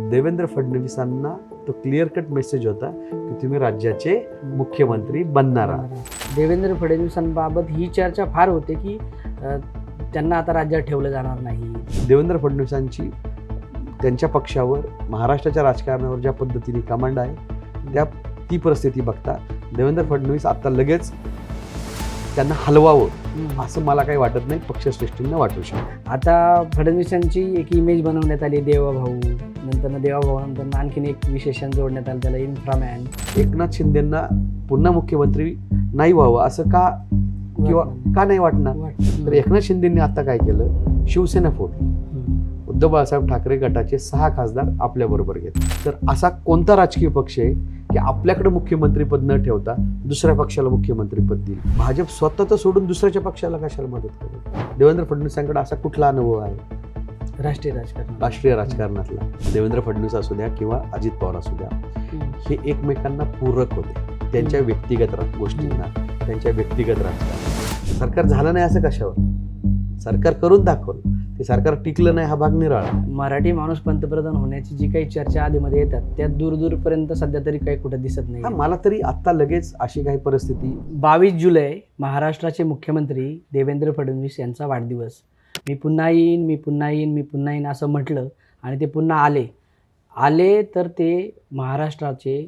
देवेंद्र फडणवीसांना तो clear cut message होता की तुम्ही राज्याचे मुख्यमंत्री बनणार आहात. देवेंद्र फडणवीसांबाबत ही चर्चा फार होते की त्यांना आता राज्यात ठेवलं जाणार नाही. देवेंद्र फडणवीसांची त्यांच्या पक्षावर, महाराष्ट्राच्या राजकारणावर ज्या पद्धतीने कमांड आहे ती परिस्थिती बघता देवेंद्र फडणवीस आता लगेच त्यांना हलवावं असं मला काही वाटत नाही, पक्षश्रेष्ठींना वाटू शकतं. आता फडणवीसांची एक इमेज बनवण्यात आली, देवाभाऊ, नंतर देवाभाऊ नंतर आणखीन एक विशेषण जोडण्यात आलं त्याला इन्फ्रामॅन. एकनाथ शिंदेंना पुन्हा मुख्यमंत्री नाही व्हावं असं का किंवा का नाही वाटणार? तर एकनाथ शिंदेंनी आता काय केलं, शिवसेना फोडली. उद्धव बाळासाहेब ठाकरे गटाचे 6 खासदार आपल्या बरोबर घेतले. तर असा कोणता राजकीय पक्ष आहे की आपल्याकडे मुख्यमंत्रीपद न ठेवता दुसऱ्या पक्षाला मुख्यमंत्रीपद देईल? भाजप स्वतः तर सोडून दुसऱ्याच्या पक्षाला कशाला मदत करेल? देवेंद्र फडणवीसांकडे असा कुठला अनुभव आहे राष्ट्रीय राजकारणातला? देवेंद्र फडणवीस असू द्या किंवा अजित पवार असू द्या, हे एकमेकांना पूरक होते त्यांच्या व्यक्तिगत गोष्टींना, त्यांच्या व्यक्तिगत राजकारण. सरकार झालं नाही असं कशावर? सरकार करून दाखवलं, ते सरकार टिकलं नाही हा भाग निराळा. मराठी माणूस पंतप्रधान होण्याची जी काही चर्चा आधीमध्ये येतात त्या दूरपर्यंत सध्या तरी काही कुठे दिसत नाही. मला तरी आता लगेच अशी काही परिस्थिती. 22 जुलै महाराष्ट्राचे मुख्यमंत्री देवेंद्र फडणवीस यांचा वाढदिवस. मी पुन्हा येईन असं म्हटलं आणि ते पुन्हा आले तर ते महाराष्ट्राचे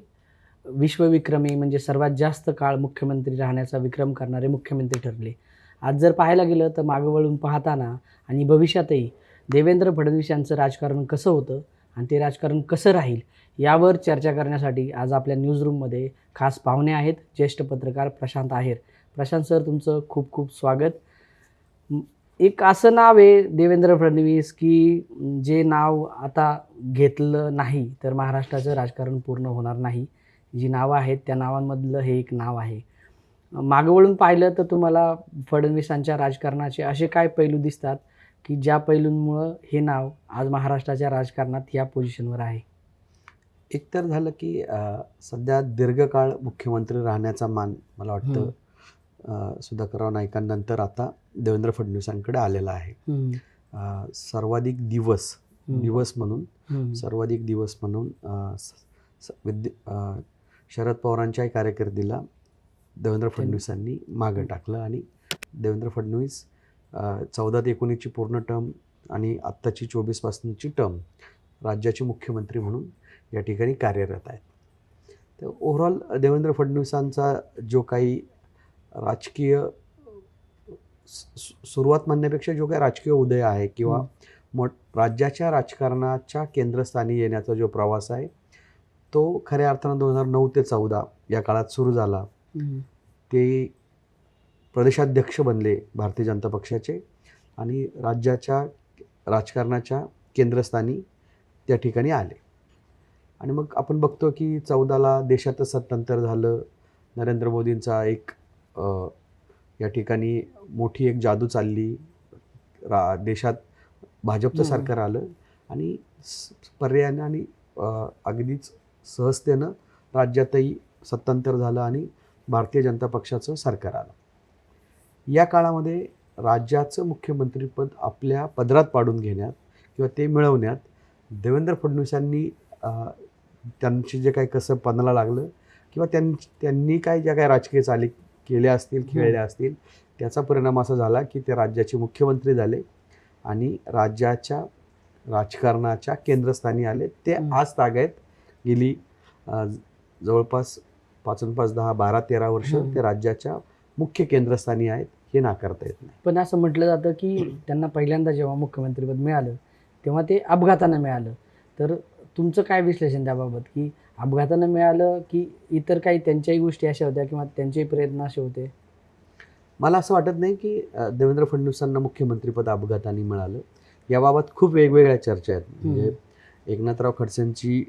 विश्वविक्रमी म्हणजे सर्वात जास्त काळ मुख्यमंत्री राहण्याचा विक्रम करणारे मुख्यमंत्री ठरले. आज जर पाहायला गेलं तर मागं वळून पाहताना आणि भविष्यातही देवेंद्र फडणवीस यांचं राजकारण कसं होतं आणि ते राजकारण कसं राहील यावर चर्चा करण्यासाठी आज आपल्या न्यूजरूममध्ये खास पाहुणे आहेत. ज्येष्ठ पत्रकार प्रशांत आहेर. प्रशांत सर, तुमचं खूप खूप स्वागत. एक असं नाव आहे देवेंद्र फडणवीस की जे नाव आता घेतलं नाही तर महाराष्ट्राचं राजकारण पूर्ण होणार नाही. जी नावं आहेत त्या नावांमधलं हे एक नाव आहे. मागं वळून पाहिलं तर तुम्हाला फडणवीसांच्या राजकारणाचे असे काय पैलू दिसतात की ज्या पैलूंमुळं हे नाव आज महाराष्ट्राच्या राजकारणात या पोझिशनवर आहे? एकतर झालं की सध्या दीर्घकाळ मुख्यमंत्री राहण्याचा मान मला वाटतं सुधाकरराव नाईकांनंतर आता देवेंद्र फडणवीसांकडे आलेला आहे. सर्वाधिक दिवस म्हणून शरद पवारांच्याही कारकिर्दीला देवेंद्र फडणवीसांनी मागं टाकलं आणि देवेंद्र फडणवीस 14 ते 19ची पूर्ण टर्म आणि आत्ताची 24 पासूनची टर्म राज्याचे मुख्यमंत्री म्हणून या ठिकाणी कार्यरत आहेत. तर ओव्हरऑल देवेंद्र फडणवीसांचा जो काही राजकीय सुरुवात म्हणण्यापेक्षा जो काही राजकीय उदय आहे किंवा राज्याच्या राजकारणाच्या केंद्रस्थानी येण्याचा जो प्रवास आहे तो खऱ्या अर्थानं 2009 ते 14 या काळात सुरू झाला. ते प्रदेशाध्यक्ष बनले भारतीय जनता पक्षाचे आणि राज्याच्या राजकारणाच्या केंद्रस्थानी त्या ठिकाणी आले. आणि मग आपण बघतो की 14ला देशातच सत्तांतर झालं. नरेंद्र मोदींचा एक या ठिकाणी मोठी एक जादू चालली. देशात भाजपचं सरकार आलं आणि पर्यायाने आणि अगदीच सहजतेनं राज्यातही सत्तांतर झालं आणि भारतीय जनता पक्षाचं सरकार आलं. या काळामध्ये राज्याचं मुख्यमंत्रीपद आपल्या पदरात पाडून घेण्यात किंवा ते मिळवण्यात देवेंद्र फडणवीसांनी त्यांची जे काही कसं पणाला लागलं किंवा त्यांनी काय ज्या काही राजकीय चाली केल्या असतील, खेळल्या असतील, त्याचा परिणाम असा झाला की ते राज्याचे मुख्यमंत्री झाले आणि राज्याच्या राजकारणाच्या केंद्रस्थानी आले. ते आज तागायत गेली जवळपास 5 10 12 13 वर्ष ते राज्याच्या मुख्य केंद्रस्थानी आहेत, हे नाकारता येत नाही. पण असं म्हटलं जातं की त्यांना पहिल्यांदा जेव्हा मुख्यमंत्रीपद मिळालं तेव्हा ते अपघातानं मिळालं. तर तुमचं काय विश्लेषण त्याबाबत की अपघातानं मिळालं की इतर काही त्यांच्याही गोष्टी अशा होत्या किंवा त्यांचेही प्रयत्न असे होते? मला असं वाटत नाही की देवेंद्र फडणवीसांना मुख्यमंत्रीपद अपघाताने मिळालं. याबाबत खूप वेगवेगळ्या चर्चा आहेत. म्हणजे एकनाथराव खडसेंची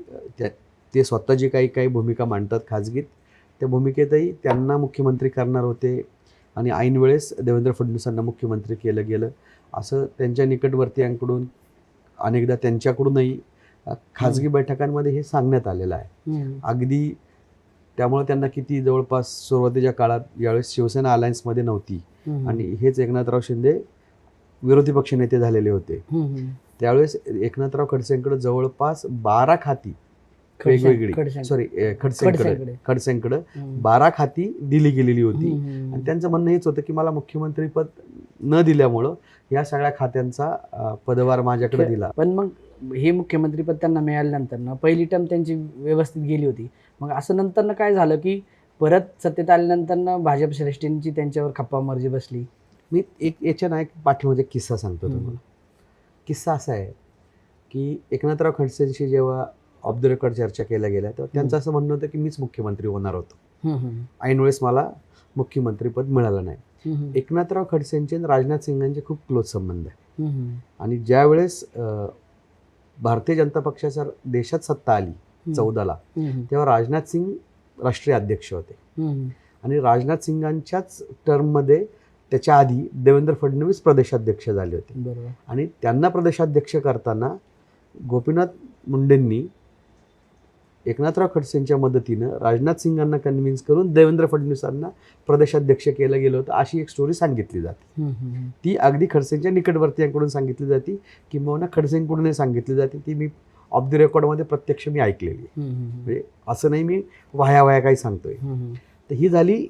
ते स्वतः जी काही भूमिका मांडतात खाजगीत, त्या भूमिकेतही त्यांना मुख्यमंत्री करणार होते आणि ऐन वेळेस देवेंद्र फडणवीसांना मुख्यमंत्री केलं गेलं असं त्यांच्या निकटवर्तीयांकडून अनेकदा त्यांच्याकडूनही खाजगी बैठकांमध्ये हे सांगण्यात आलेलं आहे. अगदी त्यामुळे त्यांना किती जवळपास सुरुवातीच्या काळात यावेळेस शिवसेना अलायन्समध्ये नव्हती आणि हेच एकनाथराव शिंदे विरोधी पक्षनेते झालेले होते. त्यावेळेस एकनाथराव खडसेंकडे जवळपास 12 खाती वेगवेगळी खडसेंकडे 12 खाती दिली गेलेली होती. आणि त्यांचं म्हणणं हेच होतं की मला मुख्यमंत्रीपद न दिल्यामुळं या सगळ्या खात्यांचा पदभार माझ्याकडे दिला. पण मग हे मुख्यमंत्रीपद त्यांना मिळाल्यानंतर ना पहिली टर्म त्यांची व्यवस्थित गेली होती. मग असं नंतर काय झालं की परत सत्तेत आल्यानंतर ना भाजप श्रेष्ठींची त्यांच्यावर खप्पामर्जी बसली. मी याच्या ना एक पाठीमध्ये किस्सा सांगतो तुम्हाला. किस्सा असा आहे की एकनाथराव खडसेंशी जेव्हा ऑफ द रेकॉर्ड चर्चा केल्या गेल्या तेव्हा त्यांचं असं म्हणणं होतं की मीच मुख्यमंत्री होणार होतो. ऐन वेळेस मला मुख्यमंत्रीपद मिळालं नाही. एकनाथराव खडसेंचे आणि राजनाथ सिंगांचे खूप क्लोज संबंध आहे. आणि ज्या वेळेस भारतीय जनता पक्षाच्या देशात सत्ता आली 14ला, तेव्हा राजनाथ सिंग राष्ट्रीय अध्यक्ष होते. आणि राजनाथ सिंगांच्याच टर्ममध्ये त्याच्या आधी देवेंद्र फडणवीस प्रदेशाध्यक्ष झाले होते. आणि त्यांना प्रदेशाध्यक्ष करताना गोपीनाथ मुंडेंनी एकनाथराव खडसेंच्या मदतीनं राजनाथ सिंगांना कन्व्हिन्स करून देवेंद्र फडणवीसांना प्रदेशाध्यक्ष केलं गेलं होतं, अशी एक स्टोरी सांगितली जाते. ती अगदी खडसेंच्या निकटवर्तीयांकडून सांगितली जाते किंवा खडसेंकडूनही सांगितली जाते. ती मी ऑफ द रेकॉर्डमध्ये प्रत्यक्ष मी ऐकलेली. म्हणजे असं नाही मी वाया काही सांगतोय. तर ही झाली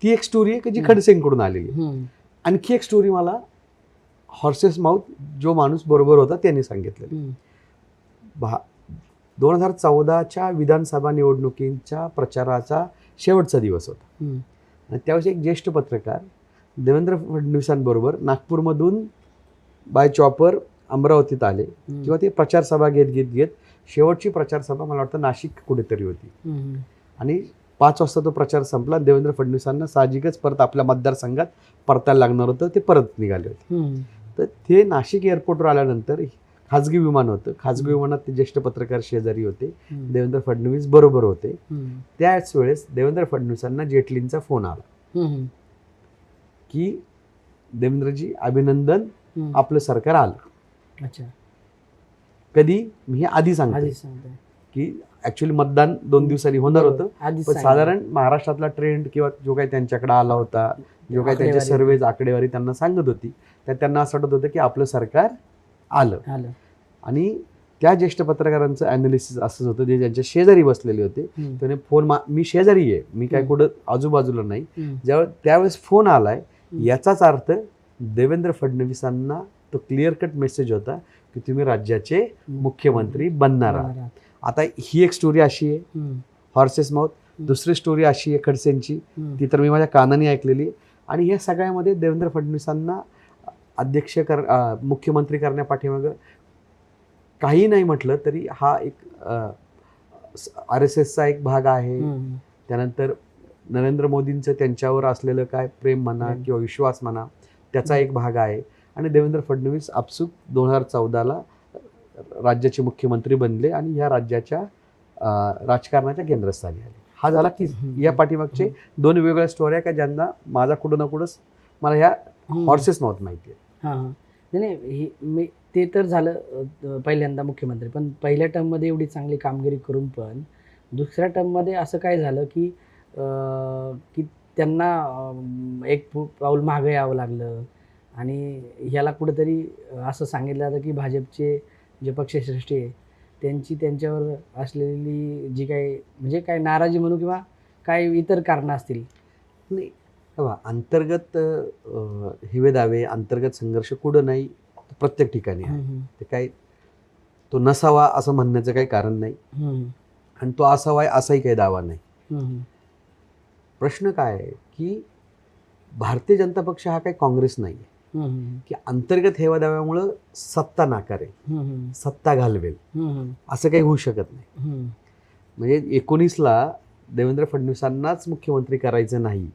ती एक स्टोरी आहे की जी खडसेंकडून आलेली. आणखी एक स्टोरी मला हॉर्सेस माउथ जो माणूस बरोबर होता त्यांनी सांगितलेलं. 2014च्या विधानसभा निवडणुकींच्या प्रचाराचा शेवटचा दिवस होता. आणि त्यावेळेस एक ज्येष्ठ पत्रकार देवेंद्र फडणवीसांबरोबर नागपूरमधून बाय चॉपर अमरावतीत आले किंवा ते प्रचारसभा घेत शेवटची प्रचारसभा मला वाटतं नाशिक कुठेतरी होती. आणि 5 वाजता तो प्रचार संपला. देवेंद्र फडणवीसांना साहजिकच परत आपल्या मतदारसंघात परतायला लागणार होतं. ते परत निघाले होते. तर ते नाशिक एअरपोर्टवर आल्यानंतर खाजगी विमान होतं. खाजगी विमानात ते ज्येष्ठ पत्रकार शेजारी होते. देवेंद्र फडणवीस बरोबर होते. त्याच वेळेस देवेंद्र फडणवीसांना जेटलींचा फोन आला की देवेंद्रजी अभिनंदन, आपलं सरकार आलं. कधी मी हे आधी सांगतो की ऍक्च्युअली मतदान 2 दिवसांनी होणार होतं. पण साधारण महाराष्ट्रातला ट्रेंड किंवा जो काही त्यांच्याकडे आला होता, जो काही त्यांचे सर्वे आकडेवारी त्यांना सांगत होती, तर त्यांना असं वाटत होतं की आपलं सरकार आलं. आणि त्या ज्येष्ठ पत्रकारांचं अनालिसिस असंच होतं, जे ज्यांच्या शेजारी बसलेले होते. त्याने फोन मी शेजारी आहे, मी काय कुठं आजूबाजूला नाही. त्यावेळेस फोन आलाय, याचाच अर्थ देवेंद्र फडणवीसांना तो क्लिअर कट मेसेज होता की तुम्ही राज्याचे मुख्यमंत्री बनणार आहात. आता ही एक स्टोरी अशी आहे हॉर्सेस माउथ. दुसरी स्टोरी अशी आहे खडसेंची, ती तर मी माझ्या कानाने ऐकलेली. आणि या सगळ्यामध्ये देवेंद्र फडणवीसांना मुख्यमंत्री करण्यापाठीमागं काही नाही म्हटलं तरी हा एक RSSचा एक भाग आहे. त्यानंतर नरेंद्र मोदींचं त्यांच्यावर असलेलं काय प्रेम म्हणा किंवा विश्वास म्हणा, त्याचा एक भाग आहे. आणि देवेंद्र फडणवीस आपसूक 2014ला राज्याचे मुख्यमंत्री बनले आणि या राज्याच्या राजकारणाच्या केंद्रस्थानी आले. हा झाला की या पाठीमागचे 2 वेगवेगळ्या स्टोऱ्या का ज्यांना माझा कुठं ना कुठंच मला ह्या हॉर्सेस माउथ माहिती आहे. नाही मी ते तर झालं पहिल्यांदा मुख्यमंत्री, पण पहिल्या टर्ममध्ये एवढी चांगली कामगिरी करून पण दुसऱ्या टर्ममध्ये असं काय झालं की त्यांना एक पाऊल मागे यावं लागलं. आणि ह्याला कुठेतरी असं सांगितलं जातं की भाजपचे जे पक्षश्रेष्ठी आहे त्यांची त्यांच्यावर असलेली जी काही म्हणजे काय नाराजी म्हणू किंवा काय इतर कारणं असतील. नाही अंतर्गत हिवे दावे, अंतर्गत संघर्ष कुठं नाही, प्रत्येक ठिकाणी आहे. ते काय तो नसावा असं म्हणण्याचं काही कारण नाही आणि तो असावा असाही काही दावा नाही. प्रश्न काय आहे की भारतीय जनता पक्ष हा काही काँग्रेस नाही आहे की अंतर्गत हेवा दाव्यामुळं सत्ता नाकारेल, सत्ता घालवेल, असं काही होऊ शकत नाही. म्हणजे 19ला देवेंद्र फडणवीसांनाच मुख्यमंत्री करायचं नाही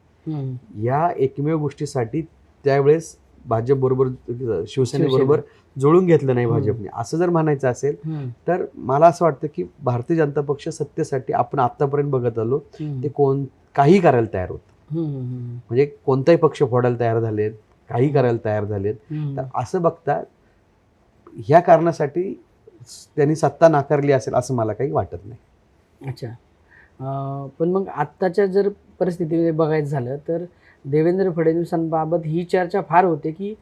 या एकमेव गोष्टीसाठी त्यावेळेस भाजप बरोबर शिवसेनेबरोबर जुळून घेतलं नाही भाजपने, असं जर म्हणायचं असेल तर मला असं वाटतं की भारतीय जनता पक्ष सत्तेसाठी आपण आतापर्यंत बघत आलो ते काही करायला तयार होत. म्हणजे कोणताही पक्ष फोडायला तयार झालेत, काही करायला तयार झालेत. तर असं बघता ह्या कारणासाठी त्यांनी सत्ता नाकारली असेल असं मला काही वाटत नाही. अच्छा. पण मग आत्ताच्या जर परिस्थितीमध्ये बघायचं झालं तर देवेंद्र फडणवीसांबाबत ही चर्चा फार होते की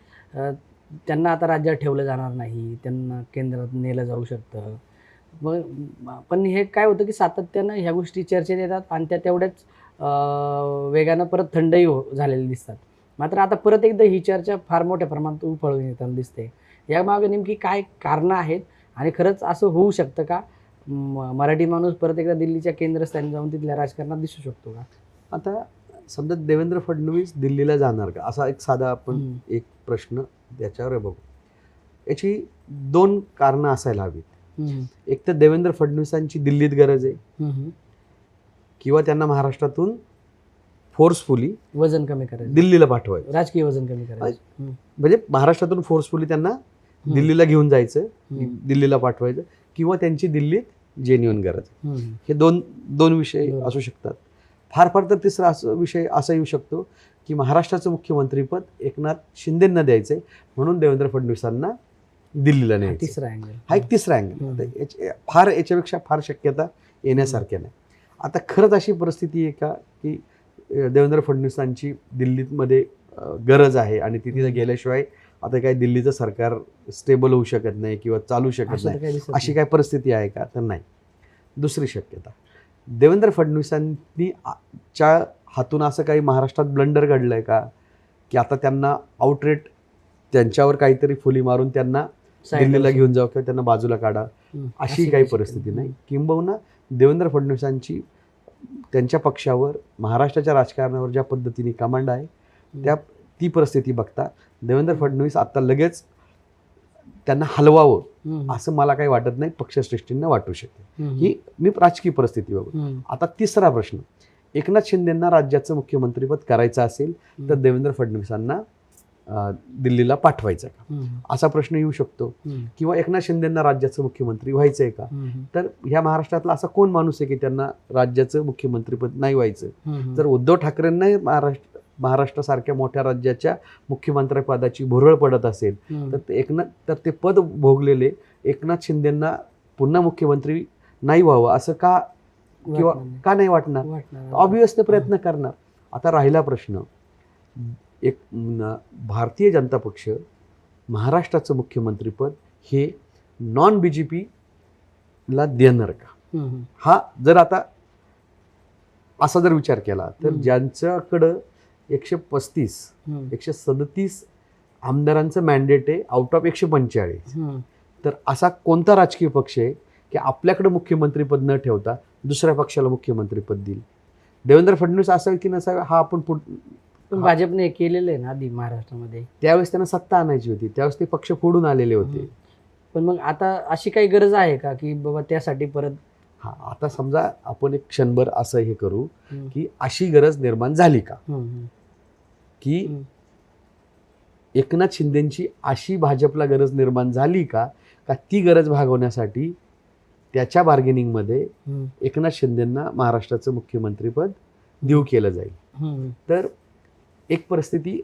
त्यांना आता राज्यात ठेवलं जाणार नाही, त्यांना केंद्रात नेलं जाऊ शकतं. मग पण हे काय होतं की सातत्यानं ह्या गोष्टी चर्चेत येतात आणि त्या तेवढ्याच वेगानं परत थंडही झालेल्या दिसतात. मात्र आता परत एकदा ही चर्चा फार मोठ्या प्रमाणात उफाळून येताना दिसते. यामागे नेमकी काय कारणं आहेत आणि खरंच असं होऊ शकतं का? मराठी माणूस परत एकदा दिल्लीच्या केंद्रस्थानी जाऊन तिथल्या राजकारणात दिसू शकतो का? आता समजा देवेंद्र फडणवीस दिल्लीला जाणार का, असा एक साधा आपण एक प्रश्न त्याच्यावर बघू. याची 2 कारणं असायला हवीत. एक तर देवेंद्र फडणवीसांची दिल्लीत गरज आहे किंवा त्यांना महाराष्ट्रातून फोर्सफुली वजन कमी करायचं, दिल्लीला पाठवायचं, राजकीय वजन कमी करायचं. म्हणजे महाराष्ट्रातून फोर्सफुली त्यांना दिल्लीला घेऊन जायचं, दिल्लीला पाठवायचं, किंवा त्यांची दिल्लीत जेन्युइन गरज आहे. हे दोन विषय असू शकतात. फार फार तर तिसरा विषय असा येऊ शकतो की महाराष्ट्राचं मुख्यमंत्रीपद एकनाथ शिंदेंना द्यायचंय म्हणून देवेंद्र फडणवीसांना दिल्लीला न्यायचं. तिसरा अँगल, हा एक तिसरा अँगल. फार याच्यापेक्षा फार शक्यता येण्यासारख्या नाही. आता खरंच अशी परिस्थिती आहे का की देवेंद्र फडणवीसांची दिल्लीमध्ये गरज आहे आणि तिथे गेल्याशिवाय आता काय दिल्लीचं सरकार स्टेबल होऊ शकत नाही किंवा चालू शकत नाही, अशी काय परिस्थिती आहे का? तर नाही. दुसरी शक्यता, देवेंद्र फडणवीसांनी च्या हातून असं काही महाराष्ट्रात ब्लंडर घडलंय का की आता त्यांना आउटरेट त्यांच्यावर काहीतरी फुली मारून त्यांना दिल्लीला घेऊन जावं किंवा त्यांना बाजूला काढा, अशी काही परिस्थिती नाही. किंबहुना देवेंद्र फडणवीसांची त्यांच्या पक्षावर, महाराष्ट्राच्या राजकारणावर ज्या पद्धतीने कमांड आहे ती परिस्थिती बघता देवेंद्र फडणवीस आता लगेच त्यांना हलवावं असं मला काही वाटत नाही, पक्षश्रेष्ठींना वाटू शकते. ही मी राजकीय परिस्थिती बघू. आता तिसरा प्रश्न, एकनाथ शिंदेंना राज्याचं मुख्यमंत्रीपद करायचं असेल तर देवेंद्र फडणवीसांना दिल्लीला पाठवायचं का, असा प्रश्न येऊ शकतो. किंवा एकनाथ शिंदेंना राज्याचं मुख्यमंत्री व्हायचं आहे का, तर ह्या महाराष्ट्रातला असा कोण माणूस आहे की त्यांना राज्याचं मुख्यमंत्रीपद नाही व्हायचं? जर उद्धव ठाकरेंना महाराष्ट्रासारख्या मोठ्या राज्याच्या मुख्यमंत्रीपदाची भुरळ पडत असेल तर ते पद भोगलेले एकनाथ शिंदेंना पुन्हा मुख्यमंत्री नाही व्हावं असं का किंवा का नाही वाटणार? ऑब्व्हियसली प्रयत्न करणार. आता राहिला प्रश्न, एक भारतीय जनता पक्ष महाराष्ट्राचं मुख्यमंत्रीपद हे नॉन BJP ला देणार का? हा जर आता असा जर विचार केला तर ज्यांच्याकडं 137 आमदारांचं मॅन्डेट आहे आउट ऑफ 145, तर असा कोणता राजकीय पक्ष आहे की आपल्याकडे मुख्यमंत्रीपद न ठेवता दुसऱ्या पक्षाला मुख्यमंत्रीपद देईल? देवेंद्र फडणवीस असावे की नसावे हा आपण भाजपने केलेलं आहे ना आधी महाराष्ट्रामध्ये. त्यावेळेस त्यांना सत्ता आणायची होती, त्यावेळेस ते पक्ष फोडून आलेले होते. पण मग आता अशी काही गरज आहे का की बाबा त्यासाठी परत? हा, आता समजा आपण एक क्षणभर असं हे करू की अशी गरज निर्माण झाली का की एकनाथ शिंदेची अशी भाजपला गरज निर्माण झाली का ती गरज भागवण्यासाठी त्याच्या बार्गेनिंगमध्ये एकनाथ शिंदेंना महाराष्ट्राचं मुख्यमंत्रीपद देऊ केलं जाईल? तर एक परिस्थिती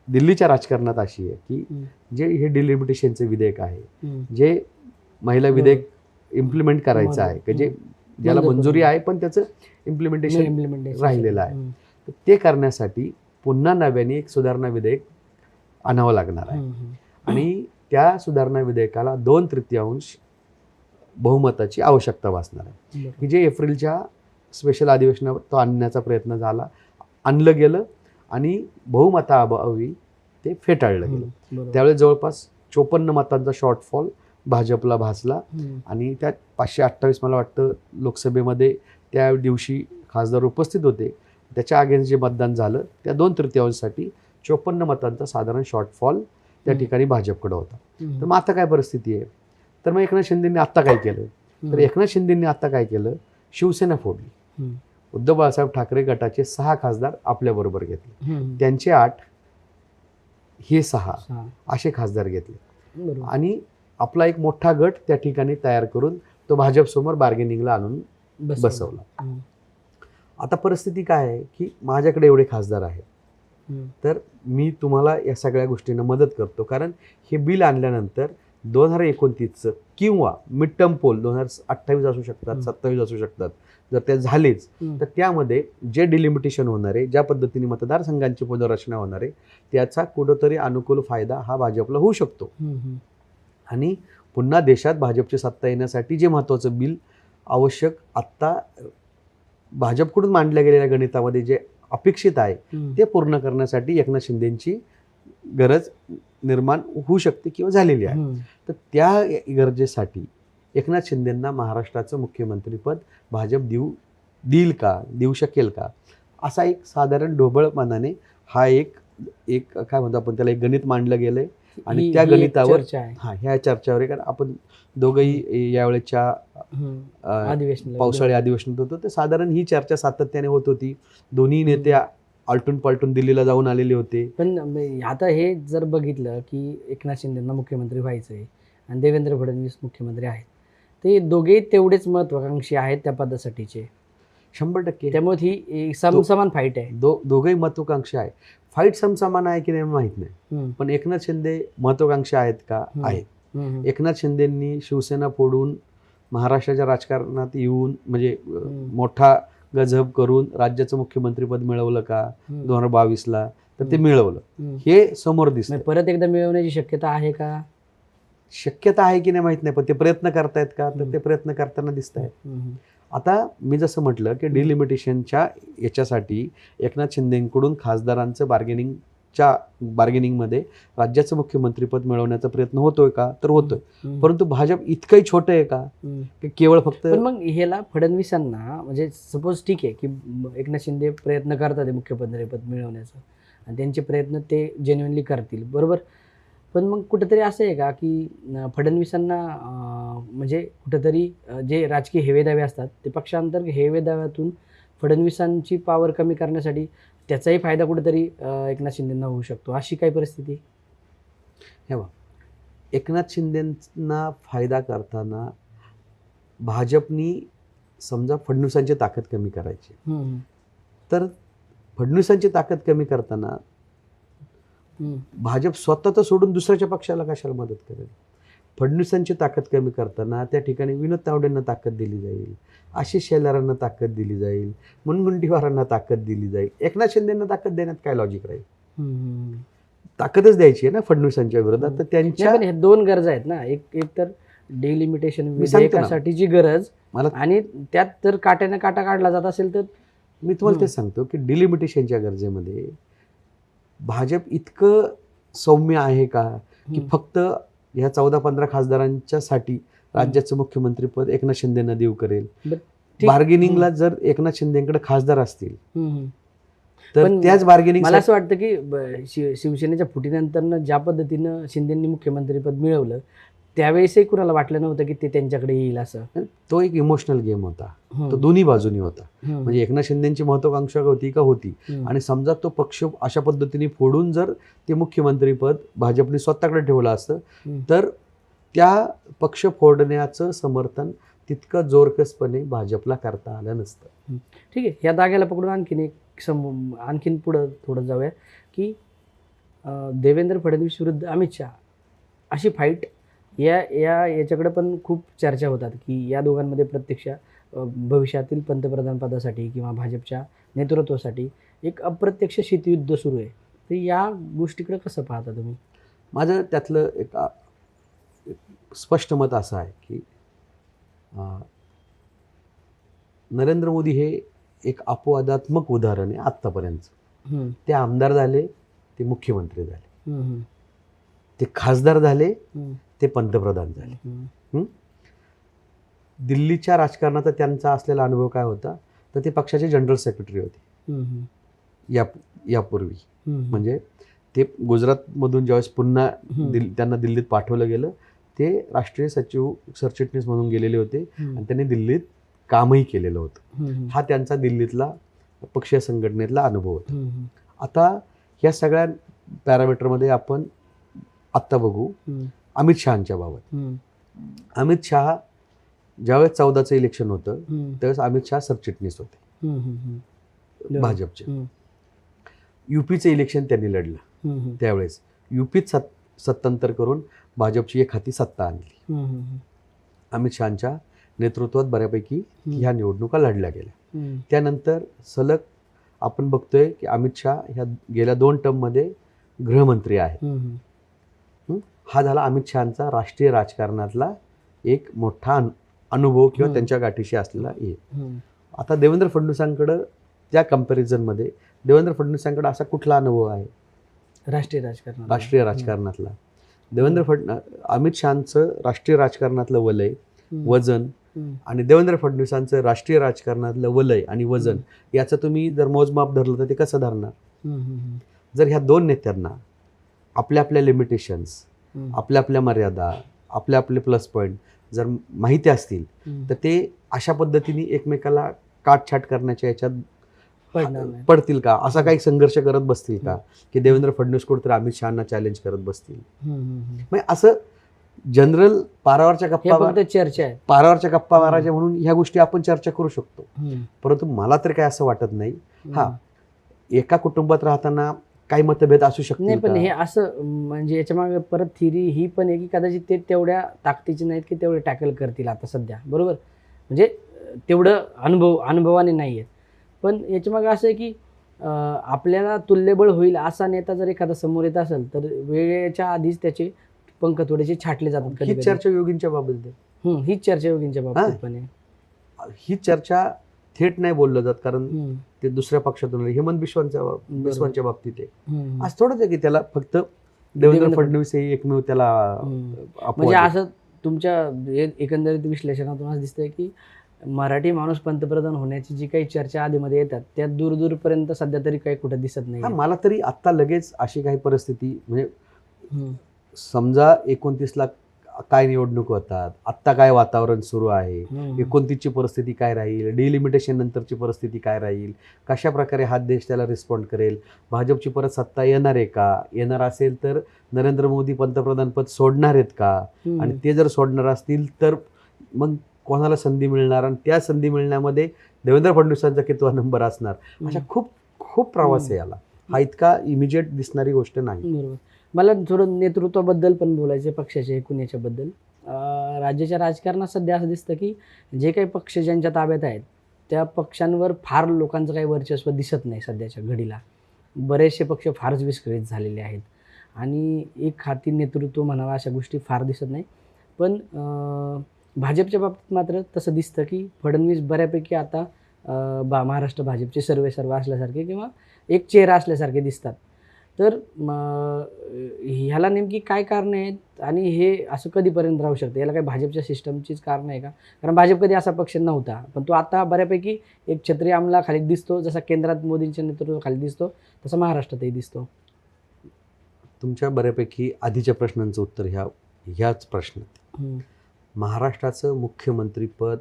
दिल्लीच्या राजकारणात अशी आहे की जे हे डिलिमिटेशनचं विधेयक आहे, जे महिला विधेयक इम्प्लिमेंट करायचं आहे की जे ज्याला मंजुरी आहे पण त्याचं इम्प्लिमेंटेशन राहिलेलं आहे, तर ते करण्यासाठी पुन्हा नव्याने एक सुधारणा विधेयक आणावं लागणार आहे. आणि त्या सुधारणा विधेयकाला 2/3 बहुमताची आवश्यकता भासणार आहे की जे एप्रिलच्या स्पेशल अधिवेशनात तो आणण्याचा प्रयत्न झाला, आणलं गेलं आणि बहुमताअभावी ते फेटाळलं गेलं. त्यावेळेस जवळपास 54 मतांचा शॉर्टफॉल भाजपला भासला आणि त्यात 528 मला वाटतं लोकसभेमध्ये त्या दिवशी खासदार उपस्थित होते. त्याच्या अगेन्स्ट जे मतदान झालं त्या 2/3 54 मतांचा साधारण शॉर्टफॉल त्या ठिकाणी भाजपकडे होता. तर मग आता काय परिस्थिती आहे? तर मग एकनाथ शिंदेंनी आत्ता काय केलं? तर एकनाथ शिंदेंनी आत्ता काय केलं? शिवसेना फोडली. उद्धव बाळासाहेब ठाकरे गटाचे 6 खासदार आपल्याबरोबर घेतले, त्यांचे 8, हे 6 असे खासदार घेतले आणि आपला एक मोठा गट त्या ठिकाणी तयार करून तो भाजपसमोर बार्गेनिंगला आणून बसवला. आता परिस्थिती काय आहे की माझ्याकडे एवढे खासदार आहेत, तर मी तुम्हाला या सगळ्या गोष्टींना मदत करतो, कारण हे बिल आणल्यानंतर 2029चं किंवा मिड टर्म पोल 2028 असू शकतात, 27 असू शकतात, जर ते झालेच तर त्यामध्ये जे डिलिमिटेशन होणार आहे, ज्या पद्धतीने मतदारसंघांची पुनर्रचना होणार आहे, त्याचा कुठंतरी अनुकूल फायदा हा भाजपला होऊ शकतो. आणि पुन्हा देशात भाजपची सत्ता येण्यासाठी जे महत्त्वाचं बिल आवश्यक आत्ता भाजपकडून मांडल्या गेलेल्या गणितामध्ये जे अपेक्षित आहे ते पूर्ण करण्यासाठी एकनाथ शिंदेची गरज निर्माण होऊ शकते किंवा झालेली आहे. तर त्या गरजेसाठी एकनाथ शिंदेंना महाराष्ट्राचं मुख्यमंत्रीपद भाजप देईल का, देऊ शकेल का, असा एक साधारण ढोबळमानाने हा एक काय म्हणतो आपण त्याला एक गणित मांडलं गेलंय. आणि त्या गणितावर ह्या चर्चावर आहे. कारण आपण दोघंही यावेळेच्या पावसाळी अधिवेशनात होतो, तर साधारण ही चर्चा सातत्याने होत होती. दोन्ही नेते आलटून पालटून दिल्लीला जाऊन आलेले होते. पण आता हे जर बघितलं की एकनाथ शिंदेंना मुख्यमंत्री व्हायचं आहे आणि देवेंद्र फडणवीस मुख्यमंत्री आहेत, ते दोघेही तेवढेच महत्वाकांक्षी आहेत त्या पदासाठीचे 100%. त्यामुळे ही समसमान फाईट आहे. दोघंही महत्वाकांक्षी आहे. फाईट समसमान आहे की नाही माहित नाही, पण एकनाथ शिंदे महत्वाकांक्षी आहेत का? आहेत. एकनाथ शिंदेंनी शिवसेना फोडून महाराष्ट्राच्या राजकारणात येऊन म्हणजे मोठा गजब करून राज्याचं मुख्यमंत्रीपद मिळवलं का 2022ला? तर ते मिळवलं, हे समोर दिसतं. परत एकदा मिळवण्याची शक्यता आहे का? शक्यता आहे की नाही माहित नाही, पण ते प्रयत्न करतायत का? तर ते प्रयत्न करताना दिसत आहेत. आता मी जसं म्हटलं की डिलिमिटेशनच्या याच्यासाठी एकनाथ शिंदेकडून खासदारांचं बार्गेनिंगमध्ये राज्याचं मुख्यमंत्रीपद मिळवण्याचा प्रयत्न होतोय का? तर होतोय. परंतु भाजप इतकंही छोटं आहे का की केवळ फक्त? पण मग ह्याला फडणवीसांना म्हणजे सपोज ठीक आहे की एकनाथ शिंदे प्रयत्न करतात मुख्यमंत्रीपद मिळवण्याचं आणि त्यांचे प्रयत्न ते जेन्युइनली करतील, बरोबर. पण मग कुठेतरी असं आहे का की फडणवीसांना म्हणजे कुठेतरी जे राजकीय हेवेदावे असतात ते पक्षांतर हेवेदाव्यातून फडणवीसांची पावर कमी करण्यासाठी त्याचाही फायदा कुठेतरी एकनाथ शिंदेंना होऊ शकतो, अशी काही परिस्थिती? हे बघ, एकनाथ शिंदेंना फायदा करताना भाजपनी समजा फडणवीसांची ताकद कमी करायची, तर फडणवीसांची ताकद कमी करताना भाजप स्वतः तर सोडून दुसऱ्याच्या पक्षाला कशाला मदत करेल? फडणवीसांची ताकद कमी करताना त्या ठिकाणी विनोद तावडेंना ताकद दिली जाईल, आशिष शेलारांना ताकद दिली जाईल, मुनगंटीवारांना ताकद दिली जाईल. एकनाथ शिंदेंना ताकद देण्यात काय लॉजिक राहील? ताकदच द्यायची आहे ना फडणवीसांच्या विरोधात. तर त्यांच्या हे दोन गरजा आहेत ना, एक तर डिलिमिटेशन विधेयकासाठीची गरज मला, आणि त्यात तर काट्याने काटा काढला जात असेल तर मी तुम्हाला तेच सांगतो की डिलिमिटेशनच्या गरजेमध्ये भाजप इतकं सौम्य आहे का की फक्त ह्या 14-15 खासदारांच्यासाठी राज्याचं मुख्यमंत्रीपद एकनाथ शिंदेंना देऊ करेल? बार्गेनिंगला जर एकनाथ शिंदेकडे खासदार असतील तर त्याच बार्गेनिंग, मला असं वाटतं की शिवसेनेच्या फुटीनंतर ज्या पद्धतीनं शिंदेंनी मुख्यमंत्रीपद मिळवलं त्यावेळेसही कुणाला वाटलं नव्हतं की ते त्यांच्याकडे येईल असं. तो एक इमोशनल गेम होता, तो दोन्ही बाजूनी होता. म्हणजे एकनाथ शिंदेची महत्वाकांक्षा होती, आणि समजा तो पक्ष अशा पद्धतीने फोडून जर ते मुख्यमंत्रीपद भाजपने स्वतःकडे ठेवलं असतं तर त्या पक्ष फोडण्याचं समर्थन तितकं जोरकसपणे भाजपला करता आलं नसतं. ठीक आहे, या दाग्याला पकडून आणखीन पुढं थोडं जाऊया की देवेंद्र फडणवीस विरुद्ध अमित शहा अशी फाईट याच्याकडे पण खूप चर्चा होतात की या दोघांमध्ये प्रत्यक्ष भविष्यातील पंतप्रधान पदासाठी किंवा भाजपच्या नेतृत्वासाठी एक अप्रत्यक्ष शीतयुद्ध सुरू आहे. तर या गोष्टीकडे कसं पाहता तुम्ही? माझं त्यातलं एक स्पष्ट मत असं आहे की नरेंद्र मोदी हे एक अपवादात्मक उदाहरण आहे आत्तापर्यंत. ते आमदार झाले, ते मुख्यमंत्री झाले, ते खासदार झाले, ते पंतप्रधान झाले. दिल्लीच्या राजकारणात त्यांचा असलेला अनुभव काय होता? तर ते पक्षाचे जनरल सेक्रेटरी होते यापूर्वी. म्हणजे ते गुजरातमधून ज्यावेळेस पुन्हा त्यांना दिल्लीत पाठवलं गेलं, ते राष्ट्रीय सचिव सरचिटणीस म्हणून गेलेले होते आणि त्यांनी दिल्लीत कामही केलेलं होतं. हा त्यांचा दिल्लीतला पक्षीय संघटनेतला अनुभव होता. आता ह्या सगळ्या पॅरामीटरमध्ये आपण आत्ता बघू अमित शहांच्या बाबत. अमित शहा ज्यावेळेस 14चं इलेक्शन होतं त्यावेळेस अमित शहा सरचिटणीस होते भाजपचे. युपीचं इलेक्शन त्यांनी लढलं, त्यावेळेस युपीत सत्तांतर करून भाजपची एक हाती सत्ता आणली. हम्म, हम्म, अमित शहाच्या नेतृत्वात बऱ्यापैकी ह्या निवडणुका लढल्या गेल्या. हम्म, त्यानंतर सलग आपण बघतोय की अमित शहा ह्या गेल्या 2 टर्ममध्ये गृहमंत्री आहेत. हम्म, हा झाला अमित शहाचा राष्ट्रीय राजकारणातला एक मोठा अनुभव किंवा त्यांच्या गाठीशी असलेला हे. हम्म, आता देवेंद्र फडणवीसांकडं त्या कम्पॅरिझनमध्ये देवेंद्र फडणवीसांकडे असा कुठला अनुभव आहे राष्ट्रीय राजकारण. राष्ट्रीय राजकारणातला? अमित शहाचं राष्ट्रीय राजकारणातलं वलय, वजन आणि देवेंद्र फडणवीसांचं राष्ट्रीय राजकारणातलं वलय आणि वजन याचं तुम्ही जर मोजमाप धरलं तर ते कसं धरणार? जर ह्या 2 नेत्यांना आपल्या आपल्या लिमिटेशन्स, आपल्या आपल्या मर्यादा, आपले आपले प्लस पॉईंट जर माहिती असतील तर ते अशा पद्धतीने एकमेकाला काटछाट करण्याच्या याच्यात पडतील का? असा काही संघर्ष करत बसतील का की देवेंद्र फडणवीस कुठेतरी अमित शहाना चॅलेंज करत बसतील? म्हणजे असं जनरल पारावरच्या गप्पा मारायच्या म्हणून ह्या गोष्टी आपण चर्चा करू शकतो. परंतु मला तर काय असं वाटत नाही. हा, एका कुटुंबात राहताना काही मतभेद असू शकतात. नाही, पण हे असं म्हणजे याच्या मागे परत थिअरी ही पण आहे की कदाचित ते तेवढ्या ताकदीचे नाहीत की तेवढे टॅकल करतील आता सध्या, बरोबर? म्हणजे तेवढं अनुभवाने नाही आहेत. पण याच्या मागे असं आहे की आपल्याला तुल्यबळ होईल असा नेता जर एखादा समोर येत असेल तर वेळेच्या आधीच त्याचे पंख थोडेसे छाटले जातात. ही चर्चा योगींच्या बाबत आहे. हीच चर्चा योगींच्या बाबतीत पण आहे. ही चर्चा थेट नाही बोललं जात कारण ते दुसऱ्या पक्षातून हेमंत बिस्वांच्या बाबतीत आहे. आज थोडंच आहे की त्याला फक्त देवेंद्र फडणवीस हे एकमेव त्याला म्हणजे असं तुमच्या एकंदरीत विश्लेषणातून असं दिसतंय की मराठी माणूस पंतप्रधान होण्याची जी काही चर्चा आधीमध्ये येतात त्या दूरपर्यंत सध्या तरी काही कुठं दिसत नाही. मला तरी आत्ता लगेच अशी काही परिस्थिती म्हणजे समजा 29ला काय निवडणूक होतात, आत्ता काय वातावरण सुरू आहे, 29ची परिस्थिती काय राहील, डिलिमिटेशन नंतरची परिस्थिती काय राहील, कशा प्रकारे हा देश त्याला रिस्पॉन्ड करेल, भाजपची परत सत्ता येणार आहे का, येणार असेल तर नरेंद्र मोदी पंतप्रधान पद सोडणार आहेत का, आणि ते जर सोडणार असतील तर मग कोणाला संधी मिळणार आणि त्या संधी मिळण्यामध्ये देवेंद्र फडणवीसांचा कितवा नंबर असणार, अशा खूप खूप प्रवास आहे याला. हा इतका इमिजिएट दिसणारी गोष्ट नाही. बरोबर. मला थोडं नेतृत्वाबद्दल पण बोलायचं आहे, पक्षाच्या एकूण याच्याबद्दल. राज्याच्या राजकारणात सध्या असं दिसतं की जे काही पक्ष ज्यांच्या ताब्यात आहेत त्या पक्षांवर फार लोकांचं काही वर्चस्व दिसत नाही सध्याच्या घडीला. बरेचसे पक्ष फारच विस्कळीत झालेले आहेत आणि एक हाती नेतृत्व म्हणावं अशा गोष्टी फार दिसत नाही. पण भाजपच्या बाबतीत मात्र तसं दिसतं की फडणवीस बऱ्यापैकी आता महाराष्ट्र भाजपचे सर्व असल्यासारखे किंवा एक चेहरा असल्यासारखे दिसतात. तर ह्याला नेमकी काय कारणं आहेत आणि हे असं कधीपर्यंत राहू शकतं? याला काही भाजपच्या सिस्टमचीच कारणं आहे का? कारण भाजप कधी असा पक्ष नव्हता, पण तो आता बऱ्यापैकी एक क्षत्रिय अंमलाखाली दिसतो. जसा केंद्रात मोदींच्या नेतृत्वाखाली दिसतो तसं महाराष्ट्रातही दिसतो. तुमच्या बऱ्यापैकी आधीच्या प्रश्नांचं उत्तर ह्याच प्रश्नात. महाराष्ट्राचं मुख्यमंत्रीपद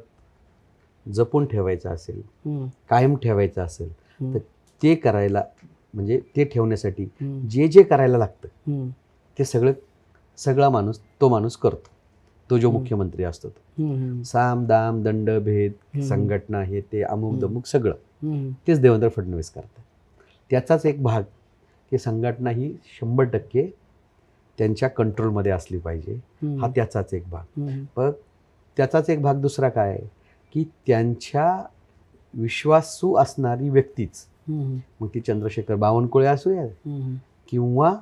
जपून ठेवायचं असेल, कायम ठेवायचं असेल तर ते करायला म्हणजे ते ठेवण्यासाठी जे जे करायला लागतं ते सगळा माणूस करतो. तो जो मुख्यमंत्री असतो तो साम दाम दंड भेद संघटना हे ते अमुक दमुक सगळं तेच देवेंद्र फडणवीस करतात. त्याचाच एक भाग की संघटना ही 100% त्यांच्या कंट्रोलमध्ये असली पाहिजे, हा त्याचाच एक भाग. पण त्याचाच एक भाग दुसरा काय आहे की त्यांच्या विश्वासू असणारी व्यक्तीच, मग ती चंद्रशेखर बावनकुळे असू द्या किंवा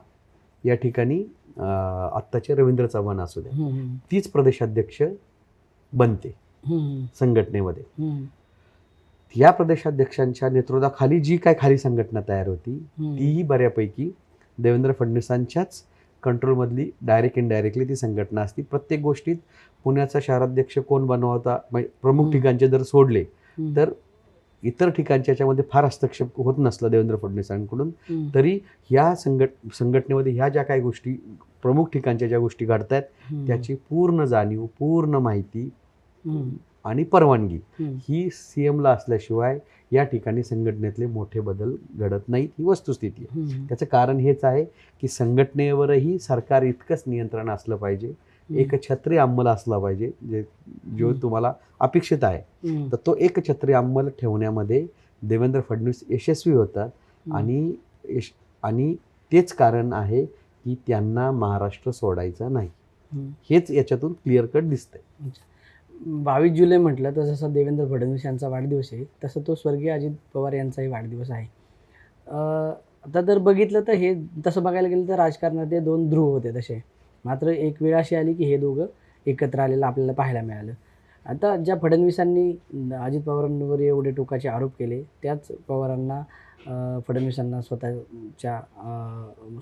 या ठिकाणी आत्ताचे रवींद्र चव्हाण असू द्या, तीच प्रदेशाध्यक्ष बनते संघटनेमध्ये. या प्रदेशाध्यक्षांच्या नेतृत्वाखाली जी काय खाली संघटना तयार होती तीही बऱ्यापैकी देवेंद्र फडणवीसांच्याच कंट्रोलमधली डायरेक्ट इनडायरेक्टली ती संघटना असती. प्रत्येक गोष्टीत पुण्याचा शहराध्यक्ष कोण बनवता, प्रमुख ठिकाणचे जर सोडले तर इतर ठिकाणच्या याच्यामध्ये फार हस्तक्षेप होत नसला देवेंद्र फडणवीसांकडून, तरी ह्या संघटनेमध्ये ह्या ज्या काही गोष्टी प्रमुख ठिकाणच्या ज्या गोष्टी घडतायत त्याची पूर्ण जाणीव, पूर्ण माहिती आणि परवानगी ही CMला असल्याशिवाय या ठिकाणी संघटनेतले मोठे बदल घडत नाहीत, ही वस्तुस्थिती आहे. त्याचं कारण हेच आहे की संघटनेवरही सरकार इतकंच नियंत्रण असलं पाहिजे, एकछत्री अंमल असला पाहिजे जो तुम्हाला अपेक्षित आहे. तर तो एकछत्री अंमल ठेवण्यामध्ये देवेंद्र फडणवीस यशस्वी होतात आणि तेच कारण आहे की त्यांना महाराष्ट्र सोडायचा नाही. हेच याच्यातून क्लिअर कट दिसतंय. 22 जुलै म्हटलं तर जसं देवेंद्र फडणवीस यांचा वाढदिवस आहे तसं तो स्वर्गीय अजित पवार यांचाही वाढदिवस आहे. आता जर बघितलं तर हे तसं बघायला गेलं तर राजकारणात ते दोन ध्रुव होते तसे. मात्र एक वेळ अशी आली की हे दोघं एकत्र आलेलं आपल्याला पाहायला मिळालं. आता ज्या फडणवीसांनी अजित पवारांवर एवढे टोकाचे आरोप केले त्याच पवारांना फडणवीसांना स्वतःच्या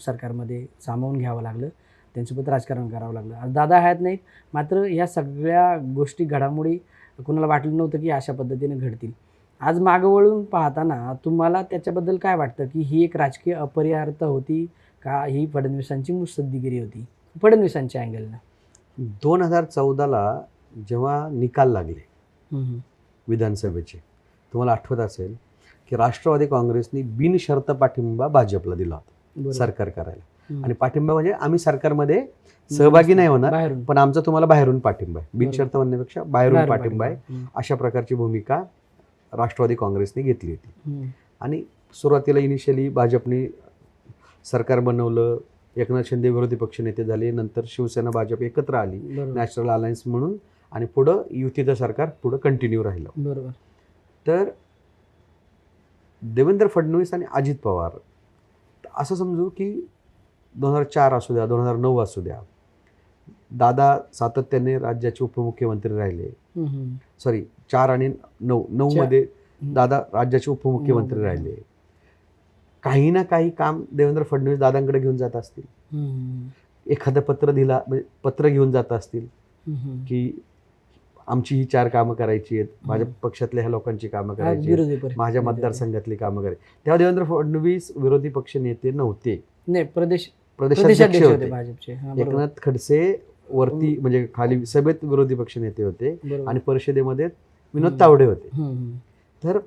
सरकारमध्ये सामावून घ्यावं लागलं, त्यांच्यासोबत राजकारण करावं लागलं. आज दादा हयात नाहीत, मात्र ह्या सगळ्या गोष्टी घडामोडी कुणाला वाटलं नव्हतं की अशा पद्धतीने घडतील. आज मागं वळून पाहताना तुम्हाला त्याच्याबद्दल काय वाटतं की ही एक राजकीय अपरिहार्यता होती का ही फडणवीसांची मुत्सद्दीगिरी होती फडणवीसांच्या अँगलनं? 2014ला जेव्हा निकाल लागले विधानसभेचे, तुम्हाला आठवत असेल की राष्ट्रवादी काँग्रेसनी बिनशर्त पाठिंबा भाजपला दिला होता सरकार करायला. आणि पाठिंबा म्हणजे आम्ही सरकारमध्ये सहभागी नाही होणार, बाहेरून, पण आमचा तुम्हाला बाहेरून पाठिंबा आहे, बिनशर्त म्हणण्यापेक्षा बाहेरून पाठिंबा आहे, अशा प्रकारची भूमिका राष्ट्रवादी काँग्रेसने घेतली होती. आणि सुरुवातीला इनिशियली भाजपने सरकार बनवलं, एकनाथ शिंदे विरोधी पक्षनेते झाले, नंतर शिवसेना भाजप एकत्र आली नॅशनल अलायन्स म्हणून, आणि पुढं युतीचं सरकार पुढं कंटिन्यू राहिलं. बरोबर. तर देवेंद्र फडणवीस आणि अजित पवार, असं समजू की 2004 असू द्या, 2009 असू द्या, दादा सातत्याने राज्याचे उपमुख्यमंत्री राहिले. सॉरी 4 आणि 9 मध्ये दादा राज्याचे उपमुख्यमंत्री राहिले. काही ना काही काम देवेंद्र फडणवीस दादांकडे घेऊन जात असतील, एखादं पत्र दिला म्हणजे पत्र घेऊन जात असतील की आमची ही 4 कामं करायची आहेत, माझ्या पक्षातल्या ह्या लोकांची कामं करायची आहेत, माझ्या मतदारसंघातली कामं करायची. तेव्हा देवेंद्र फडणवीस विरोधी पक्ष नेते नव्हते, नाही प्रदेशाध्यक्ष होते. भाजपचे एकनाथ खडसे वरती म्हणजे खाली सभेत विरोधी पक्ष नेते होते आणि परिषदेमध्ये विनोद तावडे होते. तर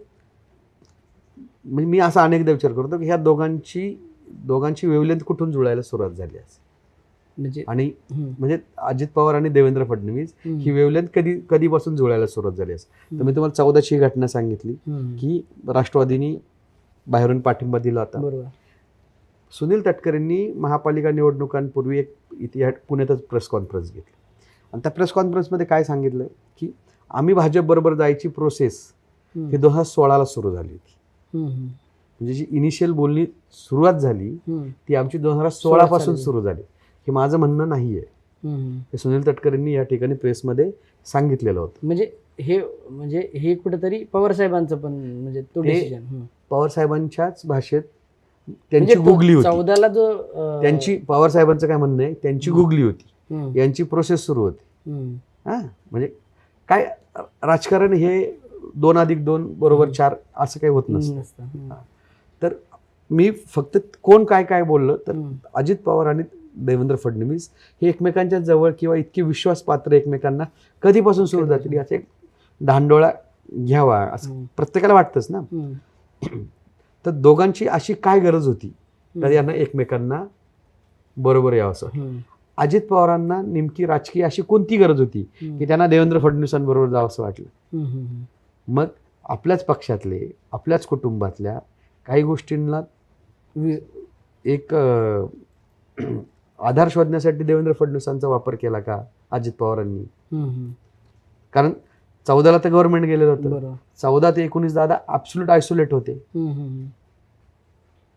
मी असा अनेकदा विचार करतो की ह्या दोघांची वेवलेंथ कुठून जुळायला सुरुवात झाली असेल. आणि म्हणजे अजित पवार आणि देवेंद्र फडणवीस ही वेवलेंथ कधीपासून जुळायला सुरुवात झाली असेल. तर मी तुम्हाला 14ची घटना सांगितली की राष्ट्रवादीनी बाहेरून पाठिंबा दिला होता. सुनील तटकरेंनी महापालिका निवडणुकांपूर्वी इथे पुण्यातच प्रेस कॉन्फरन्स घेतली आणि त्या प्रेस कॉन्फरन्समध्ये काय सांगितलं की आम्ही भाजपबरोबर जायची प्रोसेस ही 2016ला सुरू झाली होती. म्हणजे जी इनिशियल बोलणी सुरुवात झाली ती आमची 2016 पासून सुरू झाली. हे माझं म्हणणं नाही आहे, हे सुनील तटकरेंनी या ठिकाणी प्रेसमध्ये सांगितलेलं होतं. म्हणजे हे कुठेतरी पवार साहेबांचं पण म्हणजे तो डिसिजन पवार साहेबांच्याच भाषेत त्यांची गुगली होती. 14ला जो त्यांची पवार साहेबांचं काय म्हणणं आहे, त्यांची गुगली होती, यांची प्रोसेस सुरू होती. म्हणजे काय राजकारण हे 2+2 = 4 असं काही होत नसतं. तर मी फक्त कोण काय काय बोललं तर अजित पवार आणि देवेंद्र फडणवीस हे एकमेकांच्या जवळ किंवा इतके विश्वासपात्र एकमेकांना कधीपासून सुरू झाली याचा एक धांडोळा घ्यावा असं प्रत्येकाला वाटतंच ना. तर दोघांची अशी काय गरज होती तर यांना एकमेकांना बरोबर यावं असं. अजित पवारांना नेमकी राजकीय अशी कोणती गरज होती की त्यांना देवेंद्र फडणवीसांबरोबर जावं असं वाटलं. मग आपल्याच पक्षातले आपल्याच कुटुंबातल्या काही गोष्टींना एक आधार शोधण्यासाठी देवेंद्र फडणवीसांचा वापर केला का अजित पवारांनी? कारण 14ला तर गव्हर्नमेंट गेलेलं होतं, 14 ते 19 दादा ॲब्सोल्यूट आयसोलेट होते.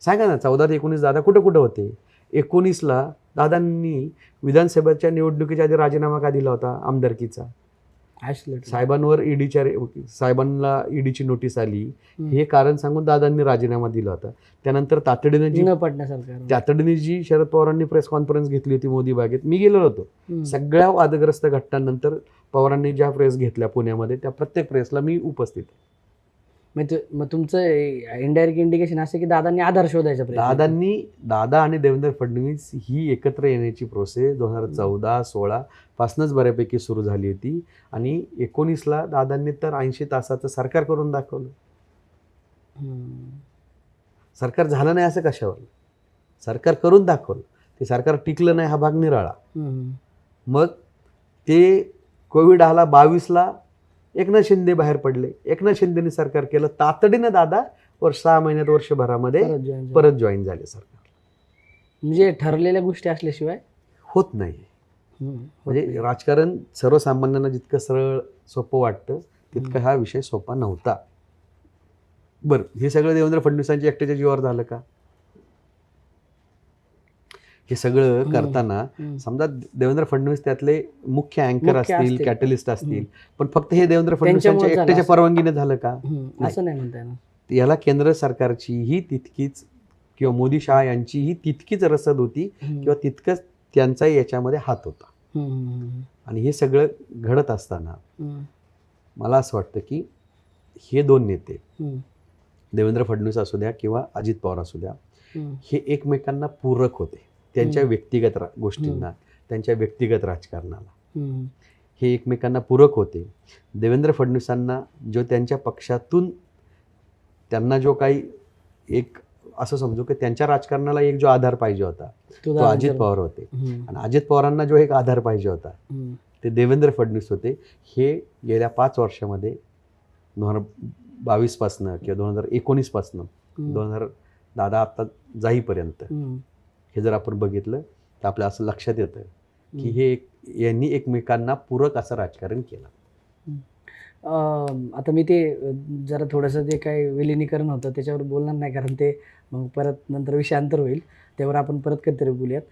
सांगा ना, 14 ते 19 दादा कुठं कुठं होते? 19ला दादांनी विधानसभेच्या निवडणुकीच्या आधी राजीनामा का दिला होता आमदारकीचा? साहेबांवर साहेबांना ईडीची नोटीस आली हे कारण सांगून दादांनी राजीनामा दिला होता. त्यानंतर तातडीने जी शरद पवारांनी प्रेस कॉन्फरन्स घेतली होती मोदी बागेत, मी गेलो होतो. सगळ्या वादग्रस्त घटनांनंतर पवारांनी ज्या प्रेस घेतल्या पुण्यामध्ये त्या प्रत्येक प्रेसला मी उपस्थित. मग तुमचं इनडायरेक्ट इंडिकेशन असं की दादांनी आधार शोधायचा दादा आणि देवेंद्र फडणवीस ही एकत्र येण्याची प्रोसेस 2014-16 पासूनच बऱ्यापैकी सुरू झाली होती. आणि 19ला दादांनी तर 80 तासाचं सरकार करून दाखवलं. सरकार झालं नाही असं कशावर? सरकार करून दाखवलं. ते सरकार टिकलं नाही हा भाग निराळा. मग ते कोविड आला 22ला, एकनाथ शिंदे बाहेर पडले, एकनाथ शिंदेने सरकार केलं, तातडीनं दादा 6 महिन्यात वर्षभरामध्ये परत जॉईन झाले सरकार. म्हणजे ठरलेल्या गोष्टी असल्याशिवाय होत नाही. म्हणजे राजकारण सर्वसामान्यांना जितकं सरळ सोपं वाटतं तितकं हा विषय सोपा नव्हता. बरं, हे सगळं देवेंद्र फडणवीसांच्या एकट्याच्या जीवावर झालं का? हे सगळं करताना समजा देवेंद्र फडणवीस त्यातले मुख्य अँकर असतील, कॅटलिस्ट असतील, पण फक्त हे देवेंद्र फडणवीसांच्या एकट्याच्या परवानगीने झालं का? असं नाही म्हणता येणार. याला केंद्र सरकारची ही तितकीच किंवा मोदी शहा यांचीही तितकीच रसद होती किंवा तितकंच त्यांचाही याच्यामध्ये हात होता. आणि हे सगळं घडत असताना मला असं वाटतं की हे दोन नेते, देवेंद्र फडणवीस असू द्या किंवा अजित पवार असू द्या, हे एकमेकांना पूरक होते. त्यांच्या व्यक्तिगत गोष्टींना, त्यांच्या व्यक्तिगत राजकारणाला हे एकमेकांना पूरक होते. देवेंद्र फडणवीसांना जो त्यांच्या पक्षातून त्यांना जो काही एक असं समजू की त्यांच्या राजकारणाला एक जो आधार पाहिजे होता तो अजित पवार होते, आणि अजित पवारांना जो एक आधार पाहिजे होता ते देवेंद्र फडणवीस होते. हे गेल्या 5 वर्षामध्ये 2022 पासनं किंवा 2019 पासनं 2010 आता जाईपर्यंत हे जर आपण बघितलं तर आपल्या असं लक्षात येतं की हे यांनी एकमेकांना पूरक असं राजकारण केलं. आता मी ते जरा थोडंसं जे काही विलिनीकरण होतं त्याच्यावर बोलणार नाही, कारण ते मग परत नंतर विषयांतर होईल, त्यावर आपण परत कधीतरी बोलूयात.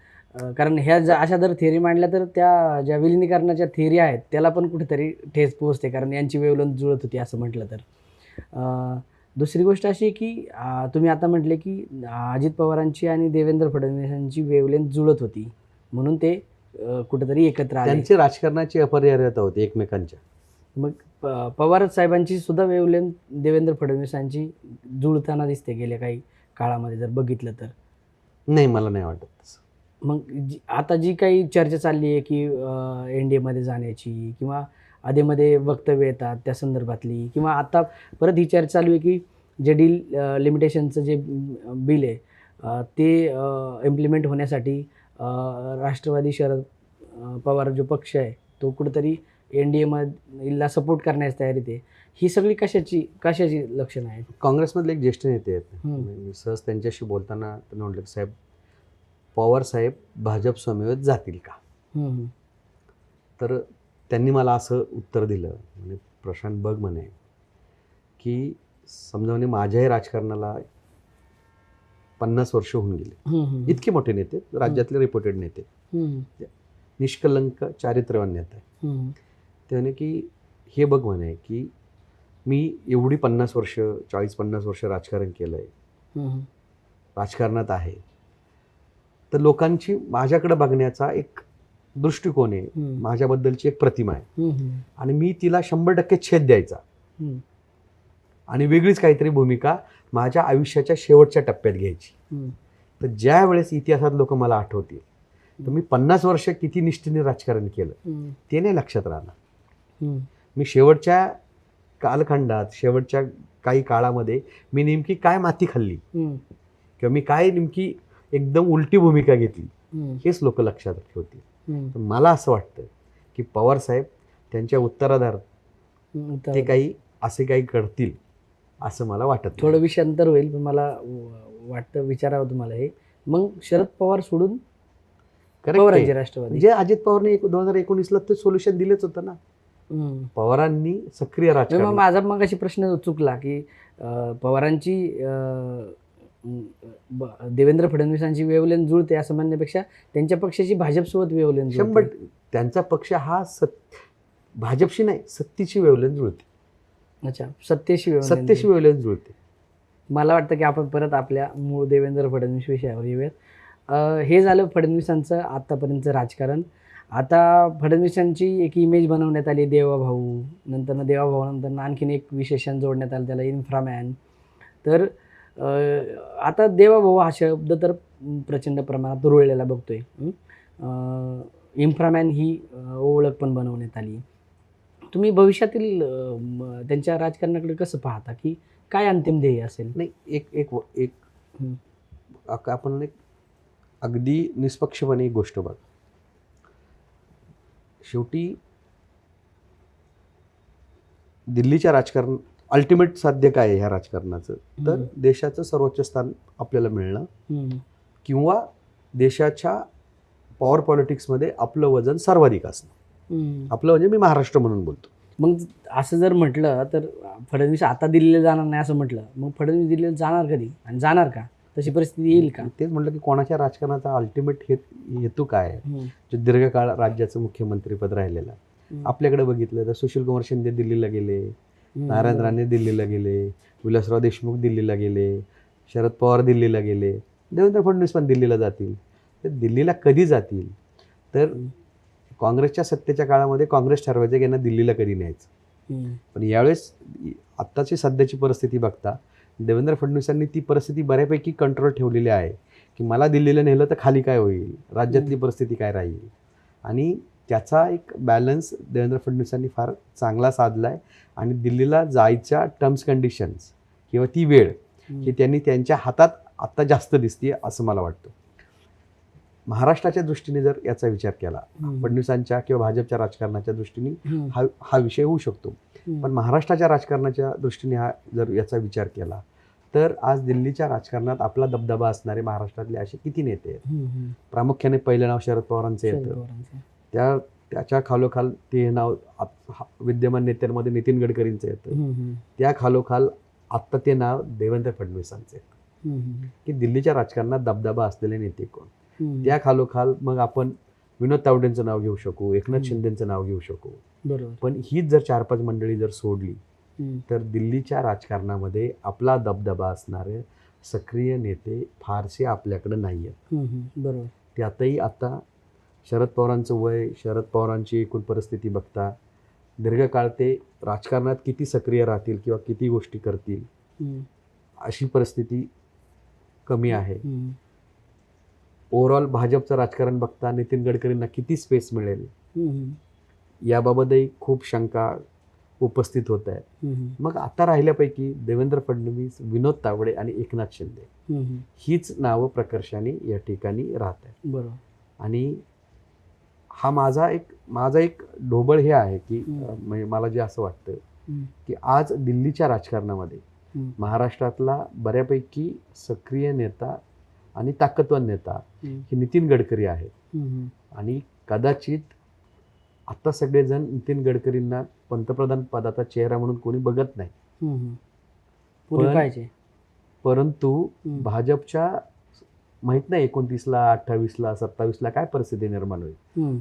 कारण ह्या अशा जर थिअरी मांडल्या तर त्या ज्या विलिनीकरणाच्या थिअरी आहेत त्याला पण कुठेतरी ठेच पोहोचते, कारण यांची वेवलेंथ जुळत होती असं म्हटलं तर. दुसरी गोष्ट अशी की तुम्ही आता म्हटले की अजित पवारांची आणि देवेंद्र फडणवीसांची वेवलेंथ जुळत होती म्हणून ते कुठेतरी एकत्र आले. त्यांची राजकारणाची अपरिहार्यता होती एकमेकांच्या. मग पवार साहेबांची सुद्धा वेवलेंथ देवेंद्र फडणवीसांची जुळताना दिसते गेल्या काही काळामध्ये जर बघितलं तर. नाही, मला नाही वाटत तसं. मग आता जी काही चर्चा चालली आहे की NDAमध्ये जाण्याची किंवा आधीमध्ये वक्तव्य येतात त्या संदर्भातली, किंवा आता परत ही चर्चा चालू आहे की जे लिमिटेशनचं जे बिल आहे ते इम्प्लिमेंट होण्यासाठी राष्ट्रवादी शरद पवार जो पक्ष आहे तो कुठेतरी NDAला सपोर्ट करण्यास तयारीत आहे. ही सगळी कशाची लक्षणं आहेत? काँग्रेसमधले एक ज्येष्ठ नेते आहेत, मी सहज त्यांच्याशी बोलताना त्यांना म्हटलं की साहेब, पवार साहेब भाजप समवेत जातील का? तर त्यांनी मला असं उत्तर दिलं, म्हणजे प्रशांत बघ म्हणे की समजा म्हणे माझ्याही राजकारणाला 50 वर्ष होऊन गेले. इतके मोठे नेते, राज्यातले रिपोर्टेड नेते, निष्कलंक चारित्र्यवान नेते. ते म्हणे की हे बघ म्हणे की मी एवढी 50 वर्ष 40-50 वर्ष राजकारण केलं आहे, राजकारणात आहे, तर लोकांची माझ्याकडे बघण्याचा एक दृष्टिकोन आहे, माझ्याबद्दलची एक प्रतिमा आहे, आणि मी तिला 100% छेद द्यायचा आणि वेगळीच काहीतरी भूमिका माझ्या आयुष्याच्या शेवटच्या टप्प्यात घ्यायची. तर ज्या वेळेस इतिहासात लोक मला आठवतील तर मी 50 वर्ष किती निष्ठेने राजकारण केलं ते नाही लक्षात राहणार. मी शेवटच्या कालखंडात, शेवटच्या काही काळामध्ये मी नेमकी काय माती खाल्ली किंवा मी काय नेमकी एकदम उलटी भूमिका घेतली हेच लोक लक्षात ठेवतील. मला असं वाटतं की पवार साहेब त्यांच्या उत्तराधार ते काही असे काही करतील असं मला वाटत. थोडं विषयांतर होईल पण मला वाटतं विचारावं तुम्हाला हे. मग शरद पवार सोडून पवारांचे राष्ट्रवादी, जे अजित पवारने 2019ला ते सोल्युशन दिलेच होतं ना. पवारांनी सक्रिय राजकारण. माझा मग अशी प्रश्न चुकला की पवारांची देवेंद्र फडणवीसांची वेवलेंथ जुळते असं म्हणण्यापेक्षा त्यांच्या पक्षाची भाजपसोबत वेवलेंथ 100%. त्यांचा पक्ष हा भाजपशी नाही, सत्तेची वेवलेंथ जुळते. अच्छा, सत्तेशी वेवलेंथ जुळते. मला वाटतं की आपण परत आपल्या मूळ देवेंद्र फडणवीस विषयावर येऊयात. हे झालं फडणवीसांचं आत्तापर्यंतचं राजकारण. आता फडणवीसांची एक इमेज बनवण्यात आली देवाभाऊ, नंतर आणखीन एक विशेषण जोडण्यात आलं त्याला इन्फ्रामॅन. तर आता देवाभाऊ हा शब्द तर प्रचंड प्रमाणात रुळलेला बघतोय. इन्फ्रामॅन ही ओळख पण बनवण्यात आली. तुम्ही भविष्यातील त्यांच्या राजकारणाकडे कसं पाहता की काय अंतिम ध्येय असेल? नाही, एक आपण एक अगदी निष्पक्षपणे एक गोष्ट बघ, शेवटी दिल्लीच्या राजकारण अल्टिमेट साध्य काय आहे ह्या राजकारणाचं, तर देशाचं सर्वोच्च स्थान आपल्याला मिळणं किंवा देशाच्या पॉवर पॉलिटिक्समध्ये आपलं वजन सर्वाधिक असणं. आपलं म्हणजे मी महाराष्ट्र म्हणून बोलतो. मग असं जर म्हटलं तर फडणवीस आता दिल्लीला जाणार नाही असं म्हटलं, मग फडणवीस दिल्लीला जाणार कधी आणि जाणार का? तशी परिस्थिती येईल का? तेच म्हटलं की कोणाच्या राजकारणाचा अल्टिमेट हेतू काय आहे. जे दीर्घकाळ राज्याचं मुख्यमंत्रीपद राहिलेलं आहे. आपल्याकडे बघितलं तर सुशीलकुमार शिंदे दिल्लीला गेले, नारायण राणे दिल्लीला गेले, विलासराव देशमुख दिल्लीला गेले, शरद पवार दिल्लीला गेले, देवेंद्र फडणवीस पण दिल्लीला जातील. तर दिल्लीला कधी जातील? तर काँग्रेसच्या सत्तेच्या काळामध्ये काँग्रेस ठरवायचं की यांना दिल्लीला कधी न्यायचं. पण यावेळेस आत्ताची सध्याची परिस्थिती बघता देवेंद्र फडणवीसांनी ती परिस्थिती बऱ्यापैकी कंट्रोल ठेवलेली आहे की मला दिल्लीला नेलं तर खाली काय होईल, राज्यातली परिस्थिती काय राहील. आणि त्याचा एक बॅलन्स देवेंद्र फडणवीसांनी फार चांगला साधला आहे. आणि दिल्लीला जायच्या टर्म्स कंडिशन्स किंवा ती वेळ ही त्यांनी त्यांच्या हातात आत्ता जास्त दिसते असं मला वाटतं. महाराष्ट्राच्या दृष्टीने जर याचा विचार केला, फडणवीसांच्या किंवा भाजपच्या राजकारणाच्या दृष्टीने हा विषय होऊ शकतो. पण महाराष्ट्राच्या राजकारणाच्या दृष्टीने जर याचा विचार केला तर आज दिल्लीच्या राजकारणात आपला दबदबा असणारे महाराष्ट्रातले असे किती नेते आहेत. प्रामुख्याने पहिलं नाव शरद पवारांचं येतं. त्याच्या खालोखाल ते नाव विद्यमान नेत्यांमध्ये नितीन गडकरींचं येतं. त्या खालोखाल आत्ता ते नाव देवेंद्र फडणवीसांचं येतं की दिल्लीच्या राजकारणात दबदबा असलेले नेते कोण. त्या खालोखाल मग आपण विनोद तावडेंचं नाव घेऊ शकू, एकनाथ शिंदेचं नाव घेऊ शकू. बरोबर. पण हीच जर 4-5 मंडळी जर सोडली तर दिल्लीच्या राजकारणामध्ये आपला दबदबा असणारे सक्रिय नेते फारसे आपल्याकडे नाही आहेत. बरोबर. त्यातही आता शरद पवारांचं वय, शरद पवारांची एकूण परिस्थिती बघता दीर्घकाळ ते राजकारणात किती सक्रिय राहतील किंवा किती गोष्टी करतील अशी परिस्थिती कमी आहे. ओव्हरऑल भाजपचं राजकारण बघता नितीन गडकरींना किती स्पेस मिळेल याबाबतही खूप शंका उपस्थित होत आहे. मग आता राहिल्यापैकी देवेंद्र फडणवीस, विनोद तावडे आणि एकनाथ शिंदे हीच नावं प्रकर्षाने या ठिकाणी राहत आहेत. बरोबर. आणि हा माझा एक ढोबळ हे आहे की म्हणजे मला जे असं वाटतं की आज दिल्लीच्या राजकारणामध्ये महाराष्ट्रातला बऱ्यापैकी सक्रिय नेता आणि ताकदवान नेता हे नितीन गडकरी आहेत. आणि कदाचित आता सगळेजण नितीन गडकरींना पंतप्रधान पदाचा चेहरा म्हणून कोणी बघत नाही. परंतु भाजपच्या माहित नाही 29ला, 28ला, 27ला काय परिस्थिती निर्माण होईल.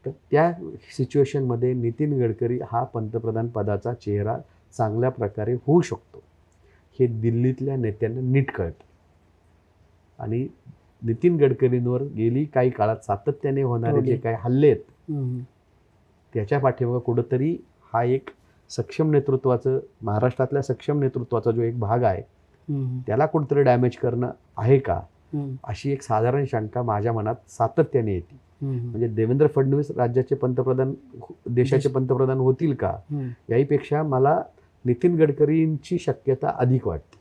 तर त्या सिच्युएशनमध्ये नितीन गडकरी हा पंतप्रधान पदाचा चेहरा चांगल्या प्रकारे होऊ शकतो हे दिल्लीतल्या नेत्यांना नीट कळतं. आणि नितीन गडकरींवर गेली काही काळात सातत्याने होणारे जे काही हल्ले आहेत त्याच्या पाठीमागे कुठंतरी हा एक सक्षम नेतृत्वाचं, महाराष्ट्रातल्या सक्षम नेतृत्वाचा जो एक भाग आहे त्याला कुठंतरी डॅमेज करणं आहे का अशी एक साधारण शंका माझ्या मनात सातत्याने येते. म्हणजे देवेंद्र फडणवीस राज्याचे पंतप्रधान, देशाचे पंतप्रधान होतील का याहीपेक्षा मला नितीन गडकरींची शक्यता अधिक वाटते.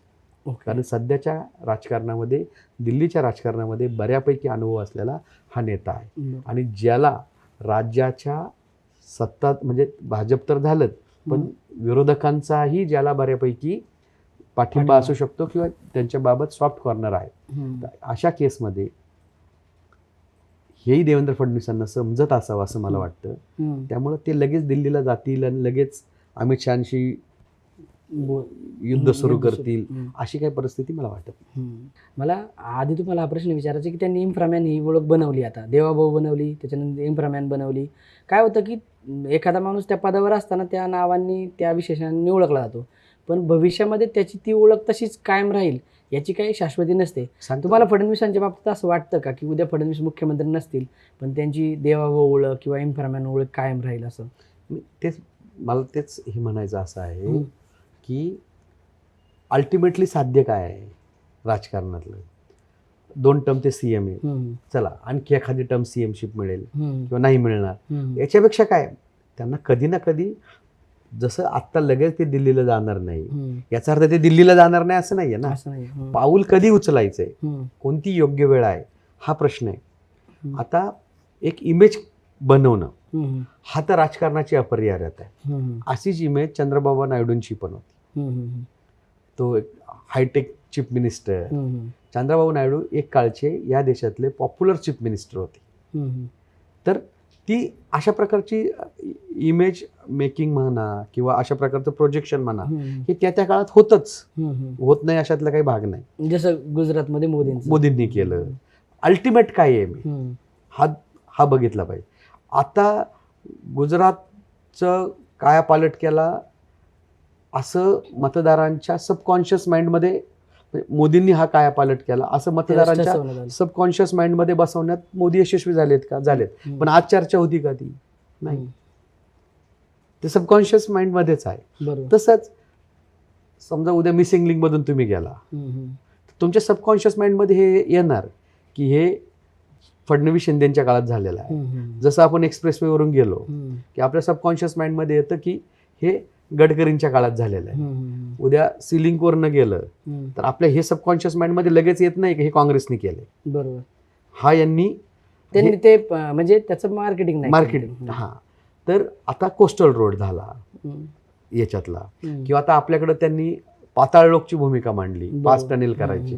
कारण सध्याच्या राजकारणामध्ये, दिल्लीच्या राजकारणामध्ये बऱ्यापैकी अनुभव असलेला हा नेता आहे. आणि ज्याला राज्याच्या सत्ता म्हणजे भाजप तर झालंच पण विरोधकांचाही ज्याला बऱ्यापैकी पाठिंबा असू शकतो किंवा त्यांच्या बाबत सॉफ्ट कॉर्नर आहे. अशा केसमध्ये हेही देवेंद्र फडणवीसांना समजत असावं असं मला वाटतं. त्यामुळं ते लगेच दिल्लीला जातील आणि लगेच अमित शहाशी युद्ध सुरू करतील अशी काही परिस्थिती मला वाटत. मला आधी तुम्हाला हा प्रश्न विचारायचा की त्यांनी इम्फ्रामॅन ही ओळख बनवली, आता देवाभाऊ बनवली, त्याच्यानंतर इम्फ्रामॅन बनवली. काय होतं की एखादा माणूस त्या पदावर असताना त्या नावांनी, त्या विशेषणांनी ओळखला जातो, पण भविष्यामध्ये त्याची ती ओळख तशीच कायम राहील याची काही शाश्वती नसते. तुम्हाला फडणवीसांच्या बाबतीत असं वाटतं का की उद्या फडणवीस मुख्यमंत्री नसतील पण त्यांची देवाभाऊ ओळख किंवा इम्फ्रामॅन ओळख कायम राहील असं? मला तेच हे म्हणायचं असं आहे की अल्टिमेटली साध्य काय आहे राजकारणातलं. 2 टर्म ते CM आहे, चला आणखी एखादी टर्म CMशिप मिळेल किंवा नाही मिळणार, याच्यापेक्षा काय त्यांना कधी ना कधी, जसं आत्ता लगेच ते दिल्लीला जाणार नाही याचा अर्थ ते दिल्लीला जाणार नाही असं नाहीये ना. पाऊल कधी उचलायचंय, कोणती योग्य वेळ आहे हा प्रश्न आहे. आता एक इमेज बनवणं हा तर राजकारणाची अपरिहार्यता आहे. अशीच इमेज चंद्रबाबू नायडूंची पण होती. तो एक hitech chief minister. Chandrababu Naidu एक काळचे या देशातले पॉप्युलर चीफ मिनिस्टर होते. तर ती अशा प्रकारची इमेज मेकिंग म्हणा किंवा अशा प्रकारचं प्रोजेक्शन म्हणा हे त्या काळात होतच, होत नाही अशातला काही भाग नाही. जसं गुजरातमध्ये मोदींनी केलं. अल्टिमेट काय आहे मी हा बघितला पाहिजे. आता गुजरातचं कायापालट केला असं मतदारांच्या सबकॉन्शियस माइंडमध्ये, मोदींनी हा कायापालट केला असं मतदारांच्या सबकॉन्शियस माइंडमध्ये बसवण्यात मोदी यशस्वी झालेत का? झालेत. पण आज चर्चा होती का ती? नाही. ते सबकॉन्शियस माइंडमध्येच आहे. तसंच समजा उद्या मिसिंग लिंक मधून तुम्ही गेला, तुमच्या सबकॉन्शियस माइंडमध्ये हे येणार की हे फडणवीस शिंदेच्या काळात झालेलं आहे. जसं आपण एक्सप्रेसवे वरून गेलो की आपल्या सबकॉन्शियस माइंडमध्ये येतं की हे गडकरींच्या काळात झालेलं आहे. उद्या सिलिंकवरनं गेलं तर आपल्या हे सबकॉन्शियस माइंडमध्ये लगेच येत नाही की हे काँग्रेसने केले. बरोबर. हा यांनी ते म्हणजे त्याचं मार्केटिंग. हा. तर आता कोस्टल रोड झाला याच्यातला, किंवा आता आपल्याकडे त्यांनी पाताळ लोकची भूमिका मांडली, 5 टनेल करायचे,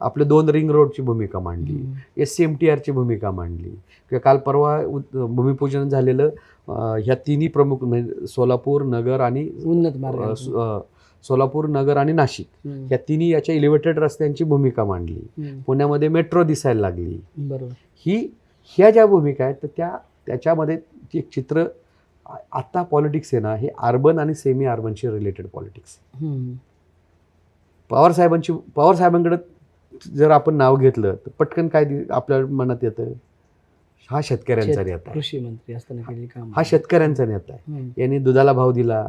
आपले 2 रिंग रोडची भूमिका मांडली, SCMTRची भूमिका मांडली, किंवा काल परवा भूमिपूजन झालेलं ह्या तिन्ही प्रमुख म्हणजे सोलापूर नगर आणि सोलापूर नगर आणि नाशिक या तिन्ही याच्या इलेव्हेटेड रस्त्यांची भूमिका मांडली. पुण्यामध्ये मेट्रो दिसायला लागली. बरोबर. ह्या ज्या भूमिका आहेत तर त्याच्यामध्ये एक चित्र आता पॉलिटिक्स आहे ना, हे अर्बन आणि सेमी अर्बनशी रिलेटेड पॉलिटिक्स. पवार साहेबांकडे जर आपण नाव घेतलं तर पटकन काय आपल्या मनात येतं? हा शेतकऱ्यांचा नेता, कृषी मंत्री असताना केलेली काम, हा शेतकऱ्यांचा नेता आहे. यांनी दुधाला भाव दिला,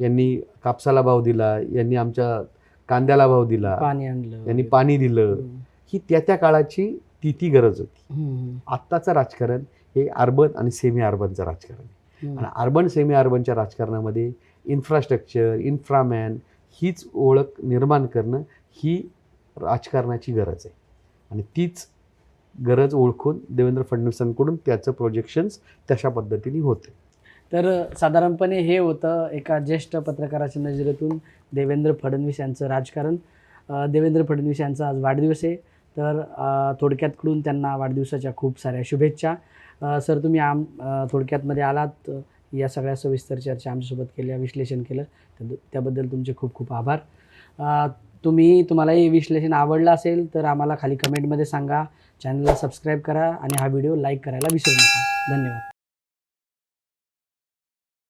यांनी कापसाला भाव दिला, यांनी आमच्या कांद्याला भाव दिला, पाणी आणलं, यांनी पाणी दिलं. ही त्या काळाची ती गरज होती. आत्ताचं राजकारण हे अर्बन आणि सेमी अर्बनचं राजकारण आहे. आणि अर्बन सेमी अर्बनच्या राजकारणामध्ये इन्फ्रास्ट्रक्चर, इन्फ्रामॅन हीच ओळख निर्माण करणं ही राजकारणाची गरज आहे. आणि तीच गरज ओळखून देवेंद्र फडणवीसांकडून त्याचं प्रोजेक्शन्स तशा पद्धतीने होते. तर साधारणपणे हे होतं एका ज्येष्ठ पत्रकाराच्या नजरेतून देवेंद्र फडणवीस यांचं राजकारण. देवेंद्र फडणवीस यांचा आज वाढदिवस आहे, तर थोडक्यातकडून त्यांना वाढदिवसाच्या खूप साऱ्या शुभेच्छा. सर, तुम्ही थोडक्यातमध्ये आलात, या सगळ्या सविस्तर चर्चा आमच्यासोबत केल्या, विश्लेषण केलं, त्याबद्दल तुमचे खूप खूप आभार. तुम्हाला हे विश्लेषण आवडलं असेल तर आम्हाला खाली कमेंटमध्ये सांगा. चॅनलला सबस्क्राईब करा आणि हा व्हिडिओ लाईक करायला विसरू नका. धन्यवाद.